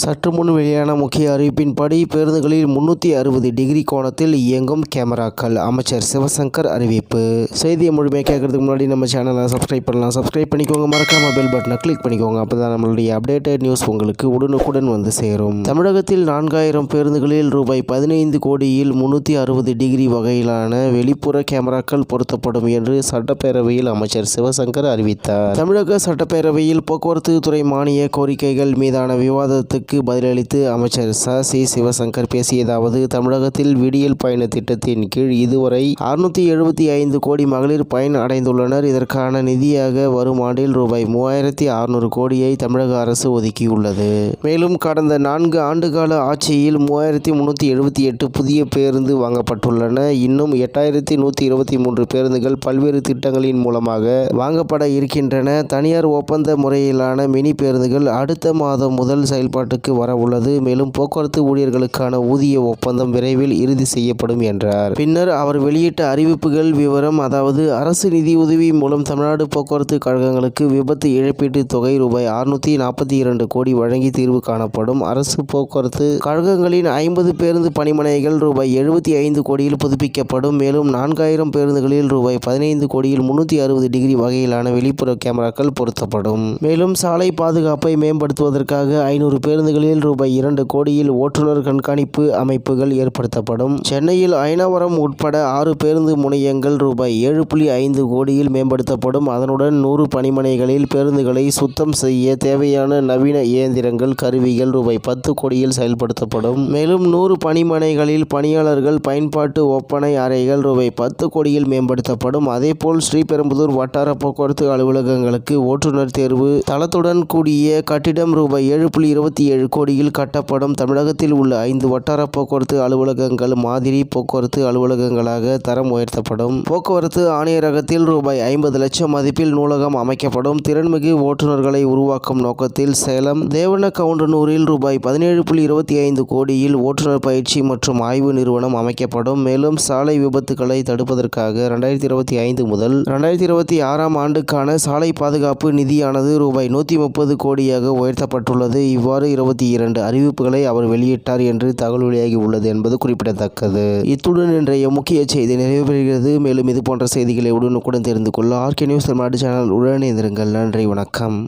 சற்று முன் வெளியான முக்கிய அறிவிப்பின்படி பேருந்துகளில் 360 டிகிரி கோணத்தில் இயங்கும் கேமராக்கள். அமைச்சர் சிவசங்கர் அறிவிப்பு. செய்தியை முழுமையாக கேட்கறதுக்கு முன்னாடி நம்ம சேனலை சப்ஸ்கிரைப் பண்ணலாம். சப்ஸ்கிரைப் பண்ணிக்கோங்க. மறக்காம பெல் பட்டனை கிளிக் பண்ணிக்கோங்க. அப்பதான் நம்மளுடைய அப்டேட்டட் நியூஸ் உங்களுக்கு உடனுக்குடன் வந்து சேரும். தமிழகத்தில் 4000 பேருந்துகளில் ரூபாய் 15 கோடியில் 360 டிகிரி வகையிலான வெளிப்புற கேமராக்கள் பொருத்தப்படும் என்று சட்டப்பேரவையில் அமைச்சர் சிவசங்கர் அறிவித்தார். தமிழக சட்டப்பேரவையில் போக்குவரத்து துறை மானிய கோரிக்கைகள் மீதான விவாதத்துக்கு பதிலளித்து அமைச்சர் சி. சிவசங்கர் பேசியதாவது: தமிழகத்தில் விடியல் பயண திட்டத்தின் கீழ் இதுவரை 675 கோடி மகளிர் பயன் அடைந்துள்ளனர். இதற்கான நிதியாக வரும் ஆண்டில் ரூபாய் 3600 கோடியை தமிழக அரசு ஒதுக்கியுள்ளது. மேலும் கடந்த 4 ஆண்டுகால ஆட்சியில் 3378 புதிய பேருந்து வாங்கப்பட்டுள்ளன. இன்னும் 8123 பேருந்துகள் பல்வேறு திட்டங்களின் மூலமாக வாங்கப்பட இருக்கின்றன. தனியார் ஒப்பந்த முறையிலான மினி பேருந்துகள் அடுத்த மாதம் முதல் செயல்பாட்டுக்கு வர உள்ளது. மேலும் போக்குவரத்து ஊழியர்களுக்கான ஊதிய ஒப்பந்தம் விரைவில் இறுதி செய்யப்படும் என்றார். பின்னர் அவர் வெளியிட்ட அறிவிப்புகள் விவரம். அதாவது, அரசு நிதியுதவி மூலம் தமிழ்நாடு போக்குவரத்து கழகங்களுக்கு விபத்து இழப்பீட்டு தொகை ரூபாய் 642 கோடி வழங்கி தீர்வு காணப்படும். அரசு போக்குவரத்து கழகங்களின் 50 பேருந்து பணிமனைகள் ரூபாய் 75 கோடியில் புதுப்பிக்கப்படும். மேலும் 4000 பேருந்துகளில் ரூபாய் 15 கோடியில் 360 டிகிரி வகையிலான வெளிப்புற கேமராக்கள் பொருத்தப்படும். மேலும் சாலை பாதுகாப்பை மேம்படுத்துவதற்காக 500 பேருந்துகளில் ரூபாய் 2 கோடியில் ஓட்டுநர் கண்காணிப்பு அமைப்புகள் ஏற்படுத்தப்படும். சென்னையில் அயனாவரம் உட்பட 6 பேருந்து முனையங்கள் ரூபாய் 7.5 கோடியில் மேம்படுத்தப்படும். அதனுடன் 100 பணிமனைகளில் பேருந்துகளை சுத்தம் செய்ய தேவையான நவீன இயந்திரங்கள், கருவிகள் ரூபாய் 10 கோடியில் செயல்படுத்தப்படும். மேலும் 100 பணிமனைகளில் பணியாளர்கள் பயன்பாட்டு ஒப்பனை அறைகள் ரூபாய் 10 கோடியில் மேம்படுத்தப்படும். அதேபோல் ஸ்ரீபெரும்புதூர் வட்டார போக்குவரத்து அலுவலகங்களுக்கு ஓட்டுநர் தேர்வு தளத்துடன் கூடிய கட்டிடம் ரூபாய் 7.27 கோடியில் கட்டப்படும். தமிழகத்தில் உள்ள 5 வட்டார போக்குவரத்து அலுவலகங்கள் மாதிரி போக்குவரத்து அலுவலகங்களாக தரம் உயர்த்தப்படும். போக்குவரத்து ஆணையரகத்தில் ரூபாய் 50 லட்சம் மதிப்பில் நூலகம் அமைக்கப்படும். திறன்மிகு ஓட்டுநர்களை உருவாக்கும் நோக்கத்தில் சேலம் தேவனகவுண்டனூரில் ரூபாய் 17.25 கோடியில் ஓட்டுநர் பயிற்சி மற்றும் ஆய்வு நிறுவனம் அமைக்கப்படும். மேலும் சாலை விபத்துக்களை தடுப்பதற்காக 2025 முதல் 2026 ஆண்டுக்கான சாலை பாதுகாப்பு நிதியானது ரூபாய் 130 கோடியாக உயர்த்தப்பட்டுள்ளது. இவ்வாறு 22 அறிவிப்புகளை அவர் வெளியிட்டார் என்று தகவல் வெளியாகி உள்ளது என்பது குறிப்பிடத்தக்கது. இத்துடன் இன்றைய முக்கிய செய்தி நிறைவு பெறுகிறது. மேலும் இது போன்ற செய்திகளை உடனுக்குடன் தெரிந்து கொள்ள ஆர்கே நியூஸ் தமிழ்நாடு சேனல் உடனே இருந்திருங்கள். நன்றி, வணக்கம்.